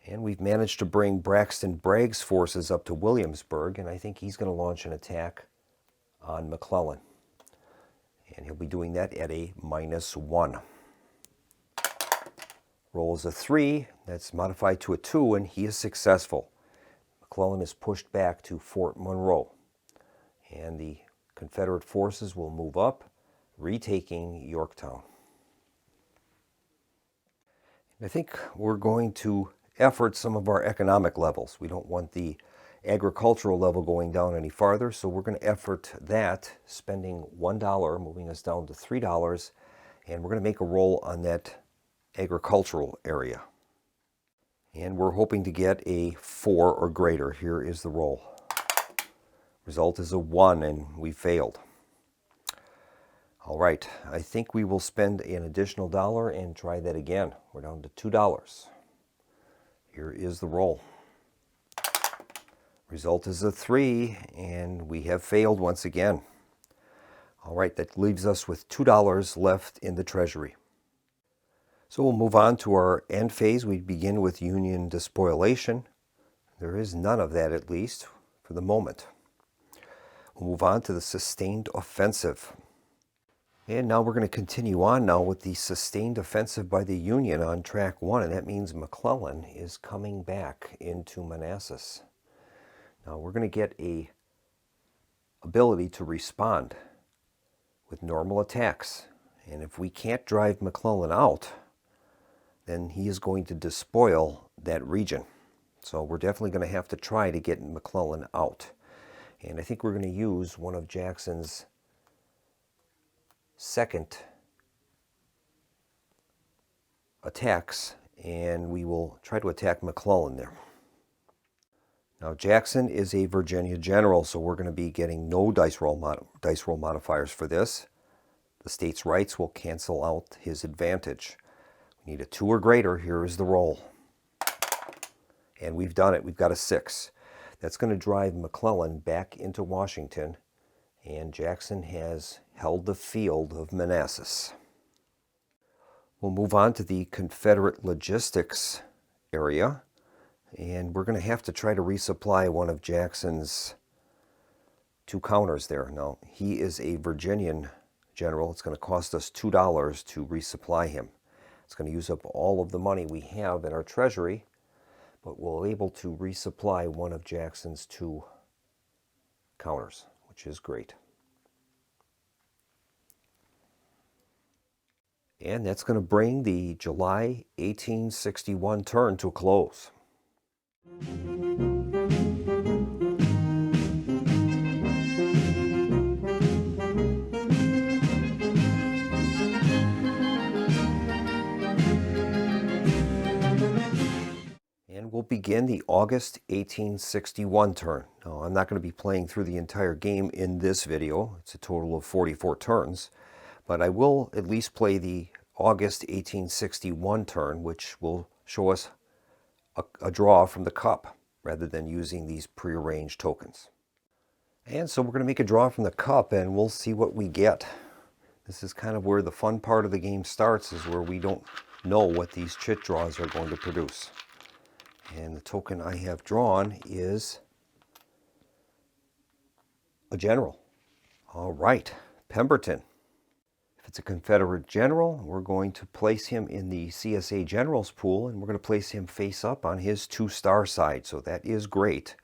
And we've managed to bring Braxton Bragg's forces up to Williamsburg, and I think he's going to launch an attack on McClellan. And he'll be doing that at a -1. Roll is a 3. That's modified to a 2, and he is successful. McClellan is pushed back to Fort Monroe. And the Confederate forces will move up, retaking Yorktown. I think we're going to effort some of our economic levels. We don't want the agricultural level going down any farther, so we're going to effort that, spending $1, moving us down to $3, and we're going to make a roll on that agricultural area. And we're hoping to get a 4 or greater. Here is the roll. Result is a 1, and we failed. All right, I think we will spend an additional $1 and try that again. We're down to $2. Here is the roll. Result is a 3, and we have failed once again. All right, that leaves us with $2 left in the treasury. So we'll move on to our end phase. We begin with Union despoilation. There is none of that, at least, for the moment. We'll move on to the sustained offensive. And now we're going to continue on now with the sustained offensive by the Union on track 1, and that means McClellan is coming back into Manassas. Now we're going to get a ability to respond with normal attacks, and if we can't drive McClellan out, then he is going to despoil that region. So we're definitely going to have to try to get McClellan out, and I think we're going to use one of Jackson's second attacks, and we will try to attack McClellan there. Now Jackson is a Virginia general, so we're going to be getting no dice roll modifiers for this. The state's rights will cancel out his advantage. We need a 2 or greater. Here is the roll. And we've done it. We've got a 6. That's going to drive McClellan back into Washington, and Jackson has held the field of Manassas. We'll move on to the Confederate logistics area, and we're going to have to try to resupply one of Jackson's 2 counters there. Now, he is a Virginian general. It's going to cost us $2 to resupply him. It's going to use up all of the money we have in our treasury, but we'll be able to resupply one of Jackson's 2 counters, which is great. And that's going to bring the July 1861 turn to a close. And we'll begin the August 1861 turn. Now, I'm not going to be playing through the entire game in this video. It's a total of 44 turns. But I will at least play the August 1861 turn, which will show us a draw from the cup rather than using these prearranged tokens. And so we're going to make a draw from the cup and we'll see what we get. This is kind of where the fun part of the game starts, is where we don't know what these chit draws are going to produce. And the token I have drawn is a general. All right, Pemberton. If it's a Confederate general, we're going to place him in the CSA Generals pool, and we're going to place him face up on his 2-star side, so that is great.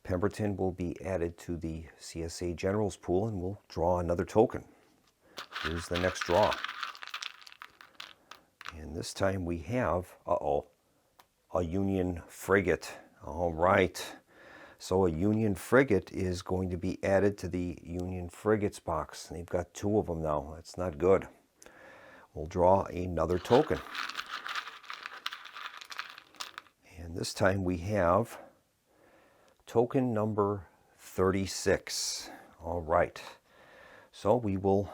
Pemberton will be added to the CSA Generals pool, and we'll draw another token. Here's the next draw. And this time we have, a Union frigate. All right. So a Union frigate is going to be added to the Union frigates box. They've got 2 of them now. That's not good. We'll draw another token. And this time we have token number 36. All right. So we will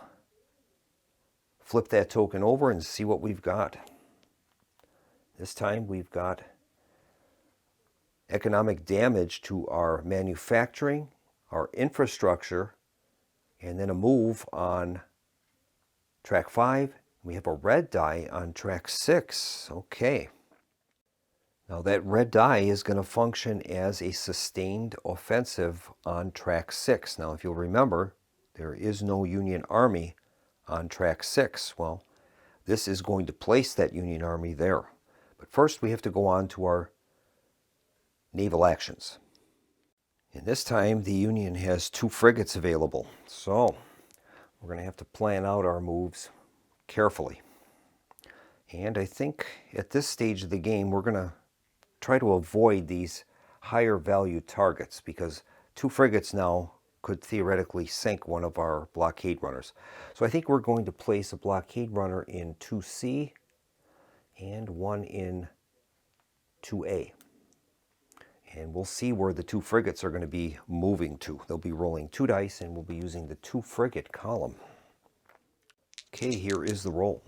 flip that token over and see what we've got. This time we've got economic damage to our manufacturing, our infrastructure, and then a move on track 5. We have a red die on track 6. Okay. Now that red die is going to function as a sustained offensive on track 6. Now if you'll remember, there is no Union Army on track 6. Well, this is going to place that Union Army there. But first we have to go on to our naval actions. And this time the Union has 2 frigates available. So we're going to have to plan out our moves carefully. And I think at this stage of the game we're going to try to avoid these higher value targets, because 2 frigates now could theoretically sink one of our blockade runners. So I think we're going to place a blockade runner in 2C and one in 2A. And we'll see where the 2 frigates are going to be moving to. They'll be rolling 2 dice, and we'll be using the 2 frigate column. Okay, here is the roll.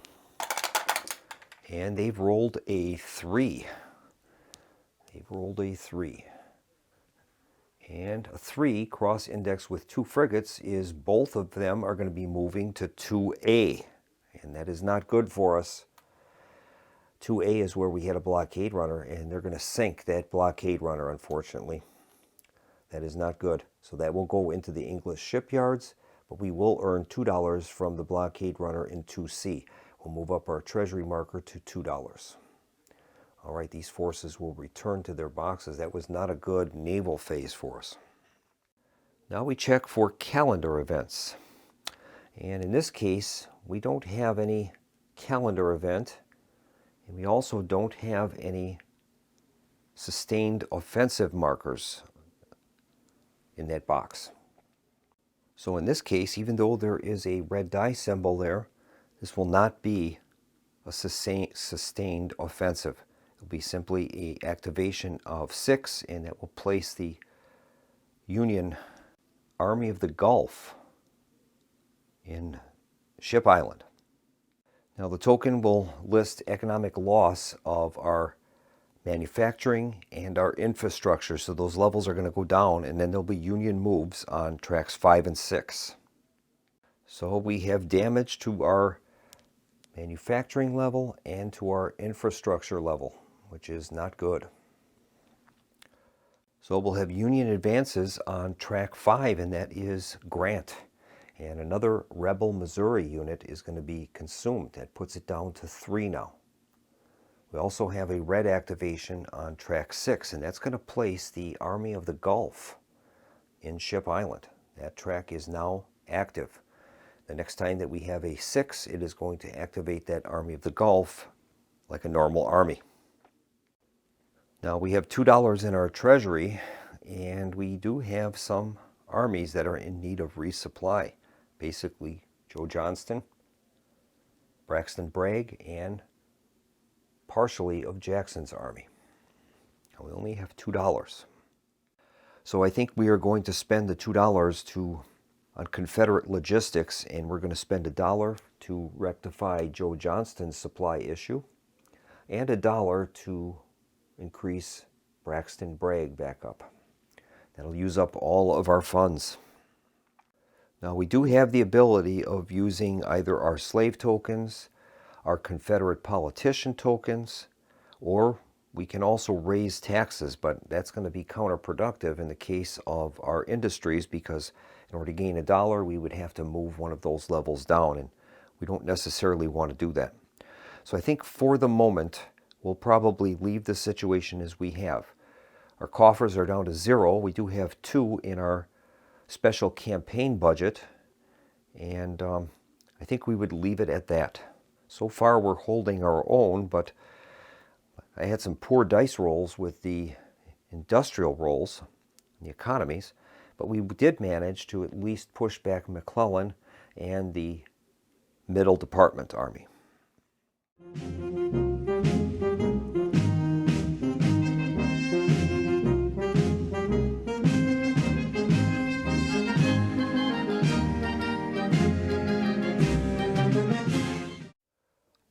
And they've rolled a 3. They've rolled a 3. And a 3 cross-indexed with 2 frigates is both of them are going to be moving to 2A. And that is not good for us. 2A is where we had a blockade runner, and they're going to sink that blockade runner, unfortunately. That is not good. So that will go into the English shipyards, but we will earn $2 from the blockade runner in 2C. We'll move up our treasury marker to $2. All right, these forces will return to their boxes. That was not a good naval phase for us. Now we check for calendar events. And in this case, we don't have any calendar event. And we also don't have any sustained offensive markers in that box. So in this case, even though there is a red die symbol there, this will not be a sustained offensive. It will be simply an activation of 6, and that will place the Union Army of the Gulf in Ship Island. Now the token will list economic loss of our manufacturing and our infrastructure, so those levels are going to go down, and then there'll be Union moves on tracks 5 and 6. So we have damage to our manufacturing level and to our infrastructure level, which is not good. So we'll have Union advances on track 5, and that is Grant. And another Rebel Missouri unit is going to be consumed. That puts it down to 3 now. We also have a red activation on track 6, and that's going to place the Army of the Gulf in Ship Island. That track is now active. The next time that we have a 6, it is going to activate that Army of the Gulf like a normal army. Now we have $2 in our treasury, and we do have some armies that are in need of resupply. Basically, Joe Johnston, Braxton Bragg, and partially of Jackson's army. Now we only have $2. So I think we are going to spend the $2 on Confederate logistics, and we're going to spend $1 to rectify Joe Johnston's supply issue, and $1 to increase Braxton Bragg back up. That'll use up all of our funds. Now we do have the ability of using either our slave tokens, our Confederate politician tokens, or we can also raise taxes, but that's going to be counterproductive in the case of our industries, because in order to gain $1, we would have to move one of those levels down, and we don't necessarily want to do that. So I think for the moment, we'll probably leave the situation as we have. Our coffers are down to 0. We do have 2 in our special campaign budget, and I think we would leave it at that. So far we're holding our own, but I had some poor dice rolls with the industrial rolls, the economies, but we did manage to at least push back McClellan and the Middle Department Army.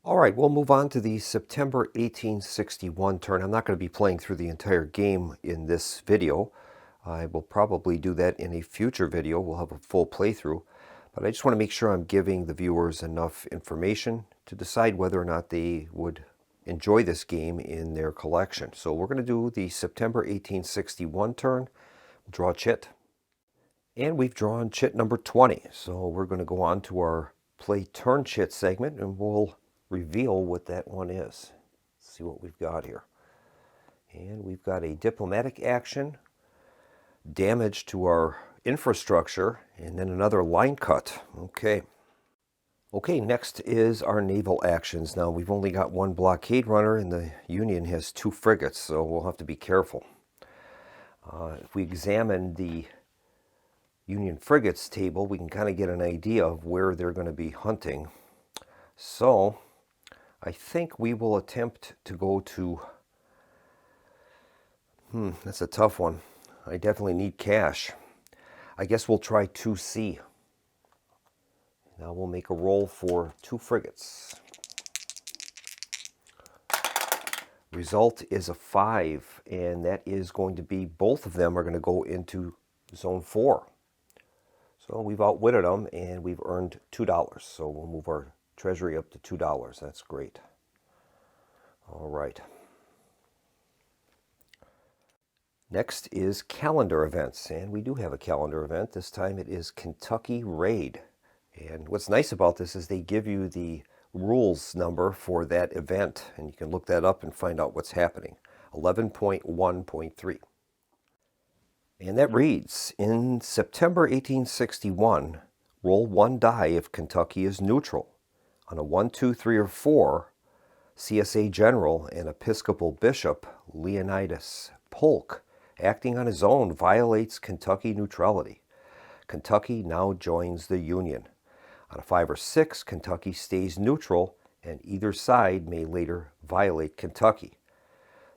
All right, we'll move on to the September 1861 turn. I'm not going to be playing through the entire game in this video. I will probably do that in a future video. We'll have a full playthrough. But I just want to make sure I'm giving the viewers enough information to decide whether or not they would enjoy this game in their collection. So we're going to do the September 1861 turn. We'll draw a chit. And we've drawn chit number 20. So we're going to go on to our play turn chit segment, and we'll reveal what that one is. Let's see what we've got here. And we've got a diplomatic action, damage to our infrastructure, and then another line cut. Okay, next is our naval actions. Now we've only got 1 blockade runner, and the Union has 2 frigates, so we'll have to be careful. If we examine the Union frigates table, we can kind of get an idea of where they're going to be hunting. So I think we will attempt to go to, that's a tough one. I definitely need cash. I guess we'll try 2C. Now we'll make a roll for 2 frigates. Result is a 5, and that is going to be, both of them are going to go into zone 4. So we've outwitted them, and we've earned $2. So we'll move our treasury up to $2. That's great. All right. Next is calendar events, and we do have a calendar event. This time it is Kentucky Raid. And what's nice about this is they give you the rules number for that event, and you can look that up and find out what's happening. 11.1.3. And that reads, in September 1861, roll 1 die if Kentucky is neutral. On a 1, 2, 3, or 4, CSA General and Episcopal Bishop Leonidas Polk, acting on his own, violates Kentucky neutrality. Kentucky now joins the Union. On a 5 or 6, Kentucky stays neutral, and either side may later violate Kentucky.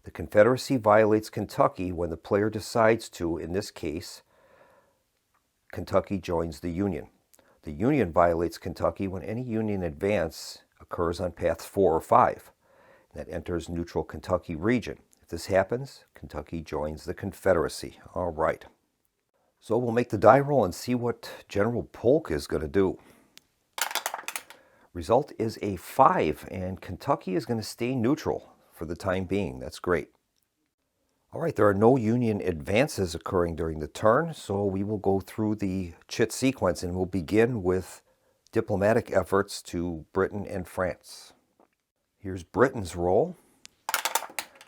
The Confederacy violates Kentucky when the player decides to. In this case, Kentucky joins the Union. The Union violates Kentucky when any Union advance occurs on paths 4 or 5. That enters neutral Kentucky region. If this happens, Kentucky joins the Confederacy. All right. So we'll make the die roll and see what General Polk is going to do. Result is a 5, and Kentucky is going to stay neutral for the time being. That's great. All right, there are no Union advances occurring during the turn, so we will go through the chit sequence, and we'll begin with diplomatic efforts to Britain and France. Here's Britain's roll.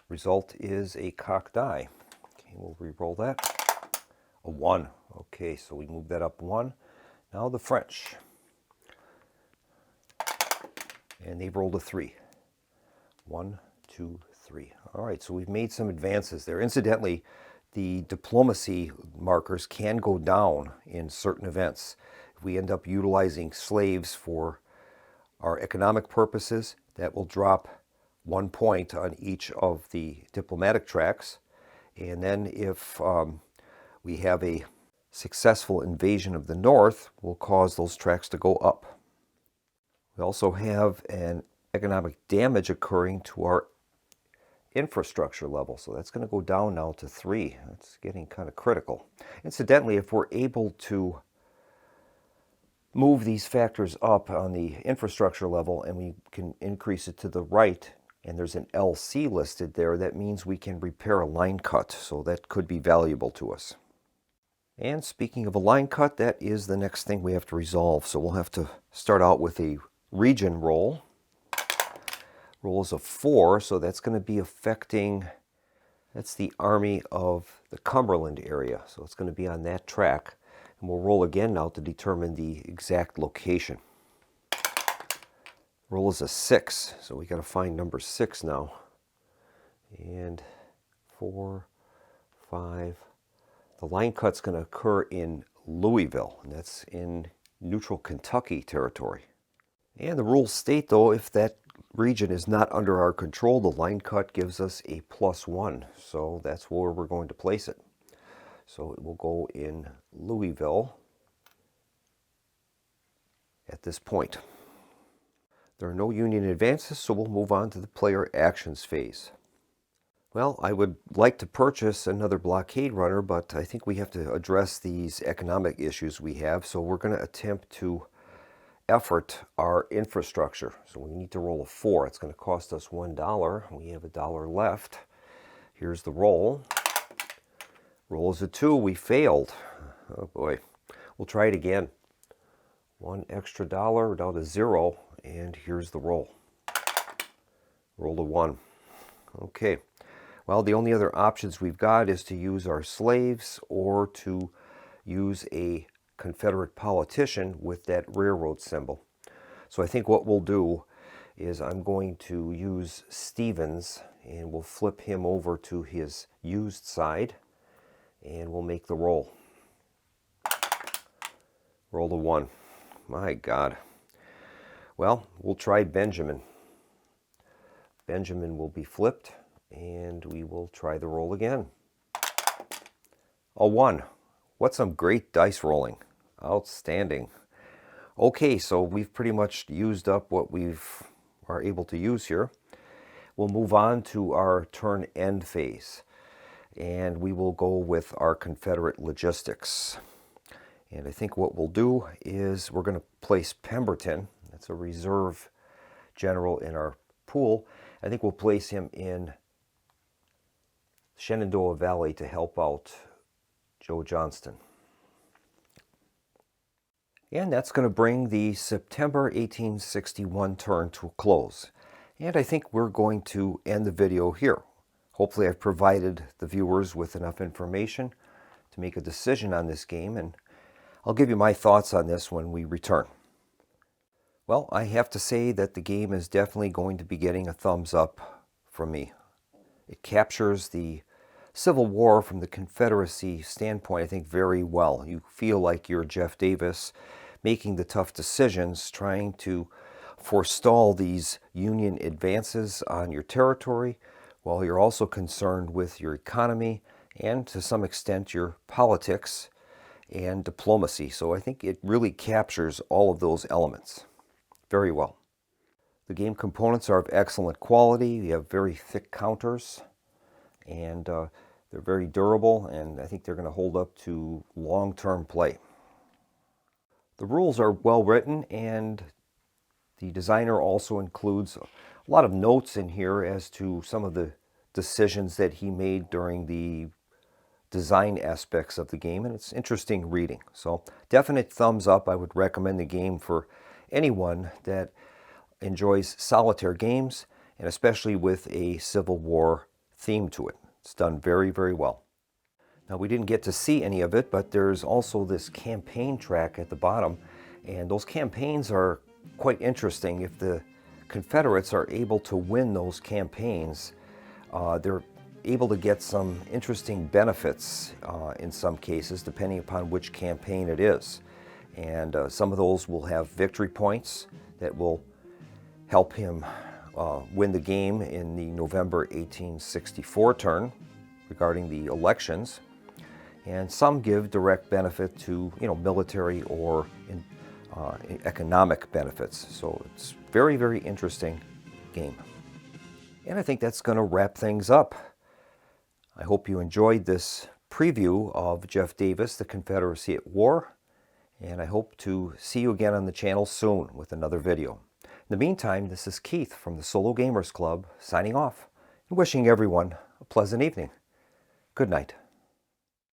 Result is a cocked die. Okay, we'll re-roll that. A 1. Okay, so we move that up 1. Now the French. And they've rolled a 3. 1, 2, 3. All right, so we've made some advances there. Incidentally, the diplomacy markers can go down in certain events. If we end up utilizing slaves for our economic purposes, that will drop 1 point on each of the diplomatic tracks. And then if we have a successful invasion of the North, we'll cause those tracks to go up. We also have an economic damage occurring to our infrastructure level. So that's going to go down now to 3. That's getting kind of critical. Incidentally, if we're able to move these factors up on the infrastructure level and we can increase it to the right, and there's an LC listed there, that means we can repair a line cut. So that could be valuable to us. And speaking of a line cut, that is the next thing we have to resolve. So we'll have to start out with a region roll. Roll is a 4, so that's going to be affecting, that's the Army of the Cumberland area. So it's going to be on that track. And we'll roll again now to determine the exact location. Roll is a 6, so we got to find number 6 now. And 4, 5. The line cut's going to occur in Louisville, and that's in neutral Kentucky territory. And the rules state, though, if that region is not under our control, the line cut gives us a +1. So that's where we're going to place it. So it will go in Louisville at this point. There are no Union advances, so we'll move on to the player actions phase. Well, I would like to purchase another blockade runner, but I think we have to address these economic issues we have, so we're going to attempt to effort our infrastructure. So we need to roll a 4. It's going to cost us $1. We have $1 left. Here's the roll. Roll is a 2. We failed. Oh boy. We'll try it again. $1 extra, down to 0, and here's the roll. Roll a 1. Okay. Well, the only other options we've got is to use our slaves or to use a Confederate politician with that railroad symbol. So I think what we'll do is I'm going to use Stevens, and we'll flip him over to his used side, and we'll make the roll. Roll a 1. My God. Well, we'll try Benjamin. Benjamin will be flipped, and we will try the roll again. A 1. What some great dice rolling. Outstanding. Okay, so we've pretty much used up what we are able to use here. We'll move on to our turn end phase, and we will go with our Confederate logistics. And I think what we'll do is we're going to place Pemberton. That's a reserve general in our pool. I think we'll place him in Shenandoah Valley to help out Joe Johnston. And that's going to bring the September 1861 turn to a close. And I think we're going to end the video here. Hopefully I've provided the viewers with enough information to make a decision on this game, and I'll give you my thoughts on this when we return. Well, I have to say that the game is definitely going to be getting a thumbs up from me. It captures the Civil War from the Confederacy standpoint, I think, very well. You feel like you're Jeff Davis making the tough decisions, trying to forestall these Union advances on your territory, while you're also concerned with your economy and, to some extent, your politics and diplomacy. So I think it really captures all of those elements very well. The game components are of excellent quality. You have very thick counters, and they're very durable, and I think they're going to hold up to long-term play. The rules are well written, and the designer also includes a lot of notes in here as to some of the decisions that he made during the design aspects of the game, and it's interesting reading. So definite thumbs up. I would recommend the game for anyone that enjoys solitaire games, and especially with a Civil War theme to it. It's done very, very well. Now, we didn't get to see any of it, but there's also this campaign track at the bottom, and those campaigns are quite interesting. If the Confederates are able to win those campaigns, they're able to get some interesting benefits in some cases, depending upon which campaign it is. And some of those will have victory points that will help him win the game in the November 1864 turn regarding the elections. And some give direct benefit to, military or economic benefits. So it's very, very interesting game. And I think that's going to wrap things up. I hope you enjoyed this preview of Jeff Davis, The Confederacy at War, and I hope to see you again on the channel soon with another video. In the meantime, this is Keith from the Solo Gamers Club signing off and wishing everyone a pleasant evening. Good night.